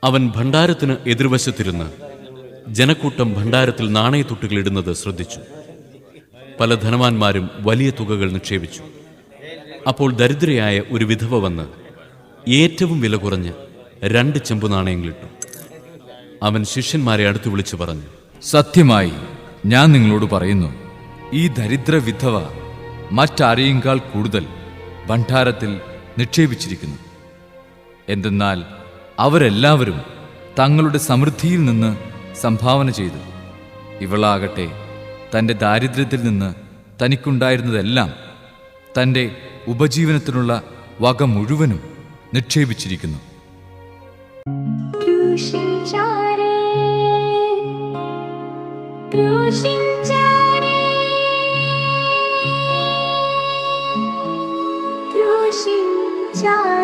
അവൻ ഭണ്ഡാരത്തിന് എതിർവശത്തിരുന്ന് ജനക്കൂട്ടം ഭണ്ഡാരത്തിൽ നാണയത്തുട്ടുകൾ ഇടുന്നത് ശ്രദ്ധിച്ചു. പല ധനവാന്മാരും വലിയ തുകകൾ നിക്ഷേപിച്ചു. അപ്പോൾ ദരിദ്രയായ ഒരു വിധവ വന്ന് ഏറ്റവും വില കുറഞ്ഞ് 2 ചെമ്പു നാണയങ്ങളിട്ടു. അവൻ ശിഷ്യന്മാരെ അടുത്തു വിളിച്ചു പറഞ്ഞു, സത്യമായി ഞാൻ നിങ്ങളോട് പറയുന്നു, ഈ ദരിദ്ര വിധവ മറ്റാരെയേക്കാൾ കൂടുതൽ ഭണ്ഡാരത്തിൽ നിക്ഷേപിച്ചിരിക്കുന്നു. എന്തെന്നാൽ അവരെല്ലാവരും തങ്ങളുടെ സമൃദ്ധിയിൽ നിന്ന് സംഭാവന ചെയ്തു. ഇവളാകട്ടെ തൻ്റെ ദാരിദ്ര്യത്തിൽ നിന്ന് തനിക്കുണ്ടായിരുന്നതെല്ലാം തൻ്റെ ഉപജീവനത്തിനുള്ള വക മുഴുവനും നിക്ഷേപിച്ചിരിക്കുന്നു. ും